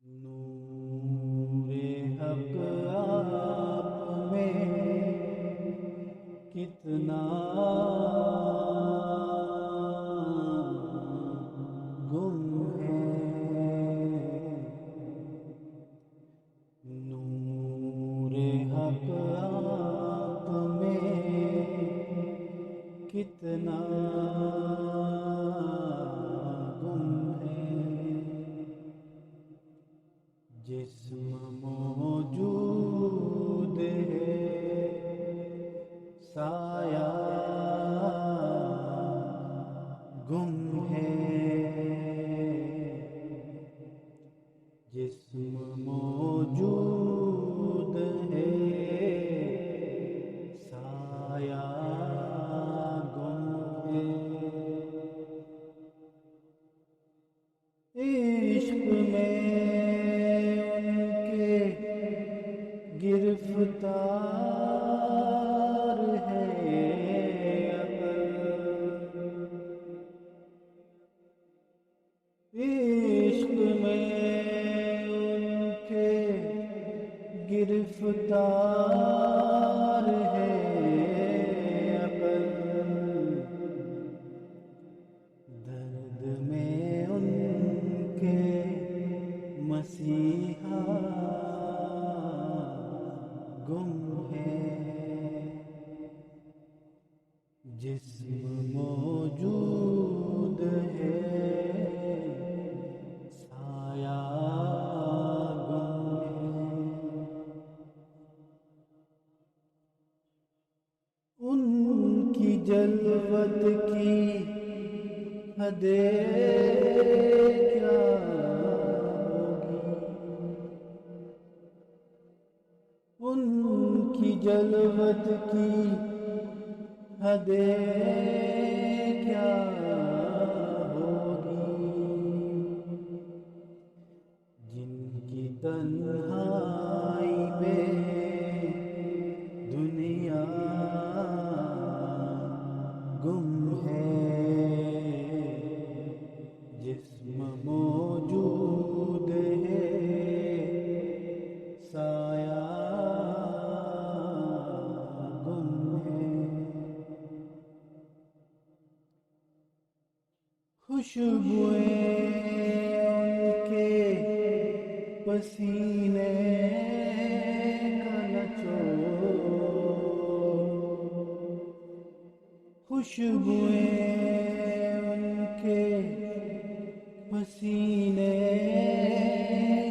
نور حق آپ میں کتنا گم ہے، نور حق آپ میں کتنا گم ہے، جسم موجود ہے سایہ گم ہے، جسم موجود ہے سایہ گم ہے، عشق میں ان کے گرفتار ہے عشق میں ان کے گرفتار ہے عقل، درد میں ان کے مسیحا گم ہے، جسم موجود ہے سایہ گم ہے، ان کی جلوت کی حدیں کیا ہوگی، ان کی جلوت کی حدیں کیا ہوگی، جن کی تنہائی میں دنیا گم ہے، جسم موجود ہے سایہ گم ہے، خوشبوئیں ان کے پسینے کا نچوڑ، خوشبوئیں ان کے پسینے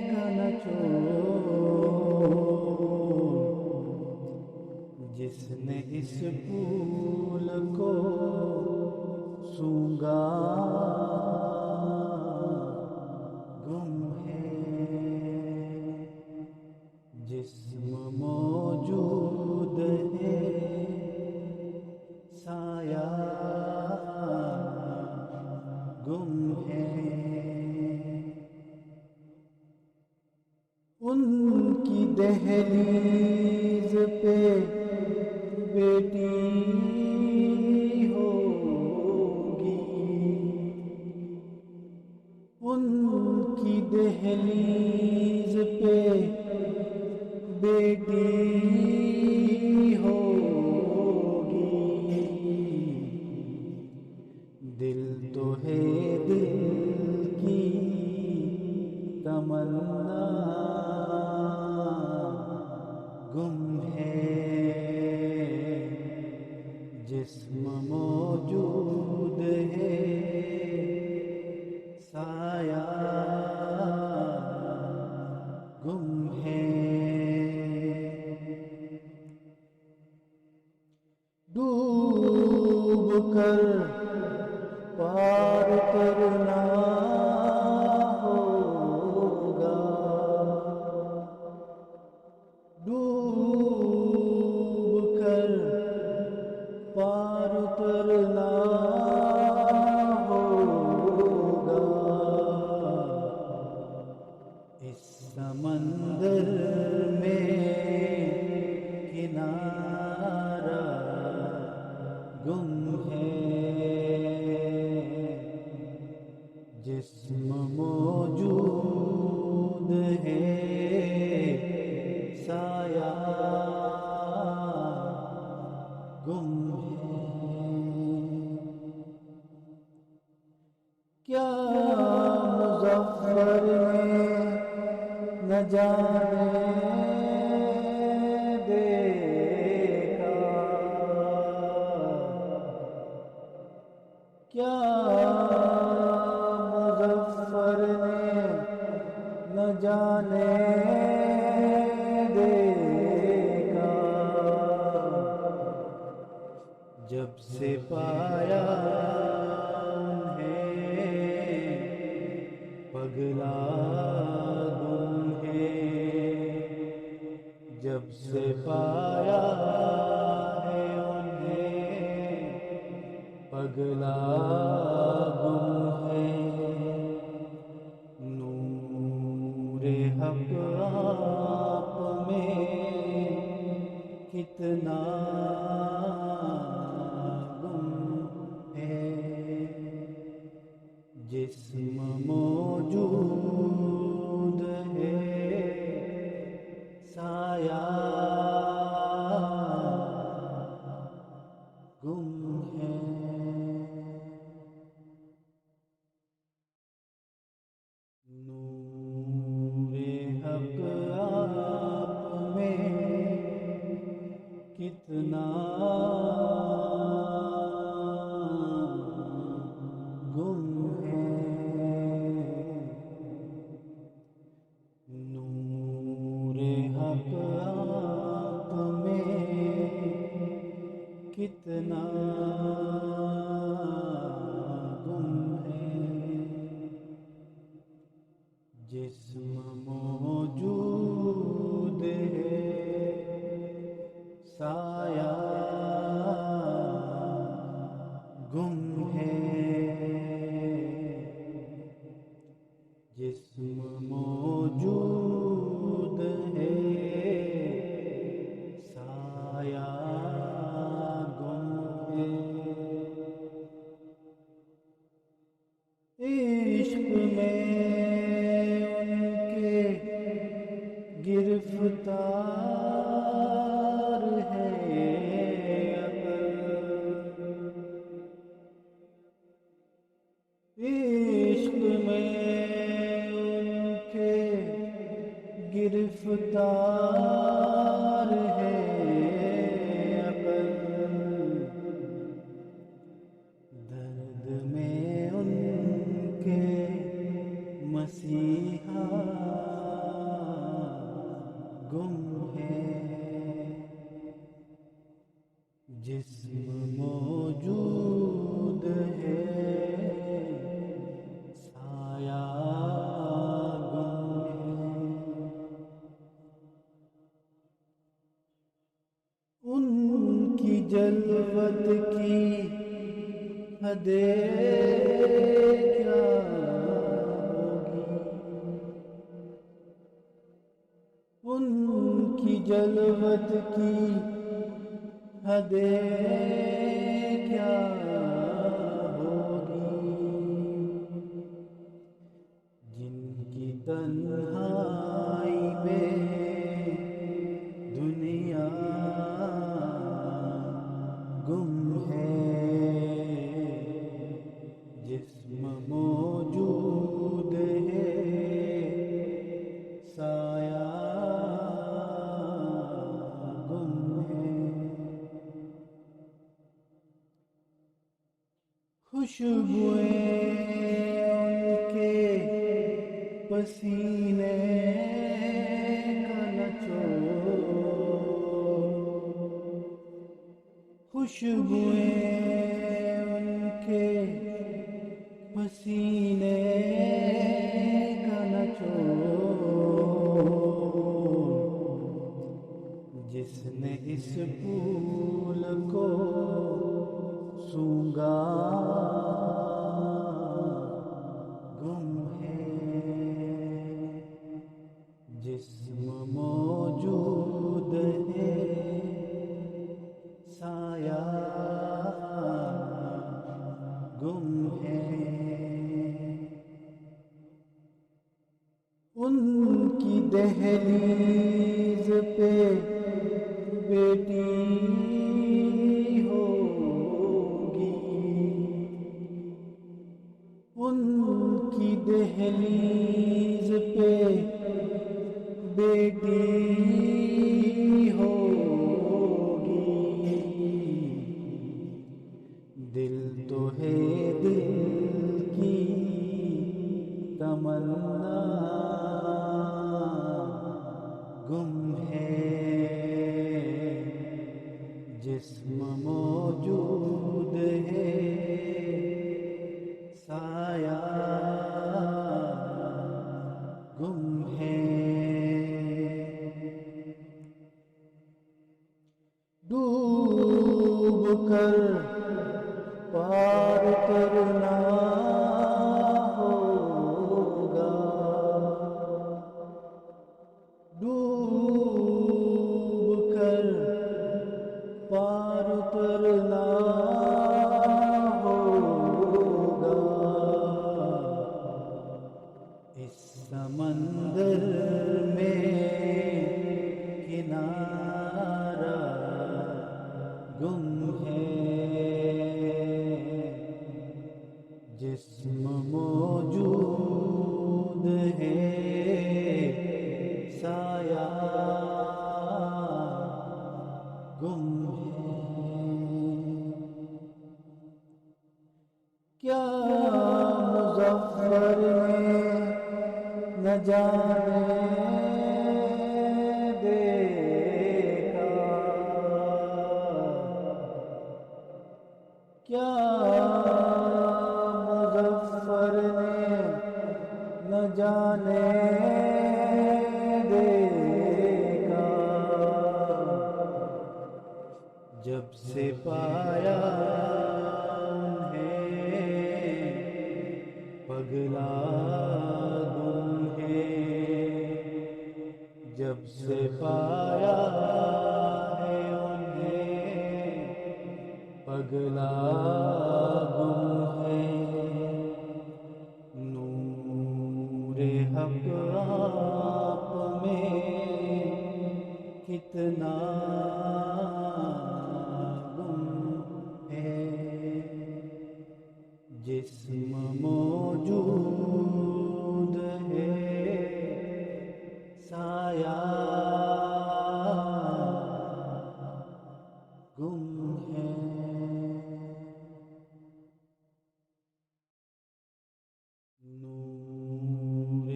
کا نچوڑ، جس نے اس پھول کو سونگھا گم ہے، جسم موجود ہے سایہ گم ہے، ان کی دہلیز پہ بیٹی ہوگی، ان کی دہلیز پہ بیٹی ہوگی، دل تو ہے دل کی تمنا گم ہے، جسم موجود ہے سایہ گم ہے، ڈوب کر پار کرنا ہوگا، ڈوب کر پار کرنا ہوگا، اس سمندر میں کنارہ گم ہے، جسم موجود نہ جانے دے گا، کیا مظفر نے نہ جانے دے گا، جب سے پایا پگلا گم ہے، جب سے پایا ہے انہیں پگلا گم ہے، نور حق آپ میں کتنا گم ہے، جسم موجود ہے سایہ گم ہے۔ نور حق آپ میں کتنا گم ہے، نور حق آپ میں کتنا گم ہے، جسم موجود ہے سایہ گم ہے، جسم موجود ہے سایہ گم ہے، عشق میں ان کے گرفتار ہے عقل، عشق میں ان کے گرفتار ہے عقل، درد میں ان کے مسیحا گم ہے، جسم موجود ہے سایہ گم ہے، ان کی جلوت کی حدیں کیا ہوگی، ان کی جلوت کی حدیں کیا ہوگی، جن کی تنہائی میں دنیا گم ہے، جسم موجود ہے سایہ گم ہے، خوشبوئیں ان کے پسینے کا نچوڑ، خوشبوئیں ان کے پسینے کا نچوڑ، جس نے اس پھول کو سونگا گم ہے، جسم موجود ہے سایہ گم ہے، ان کی دہلیز پہ بیٹی ہوگی، ان کی دہلیز پہ بیٹی ہوگی، دل تو ہے دل کی تمنا، گم ہے جسم موجود ہے، سایہ گم ہے، ڈوب کر پار کرنا ہوگا، ڈوب کر پار کرنا ہوگا، اس سمندر میں کنارہ گم ہے، جسم موجود ہے، سایہ گم ہے، کیا مظفر نے نہ جانے دیکھا، کیا مظفر نے نہ جانے دیکھا، جب سے پایا انہیں پگلا گم ہے، جب سے پایا ہے انہیں پگلا گم ہے، نور حق آپ میں کتنا گم ہے، جسم موجود ہے، سایہ گم ہے، نور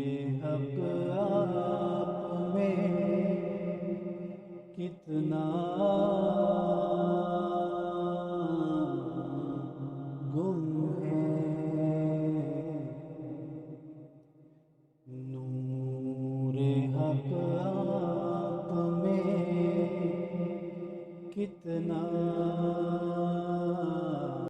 حق آپ میں کتنا گم ہے، نور حق آپ میں کتنا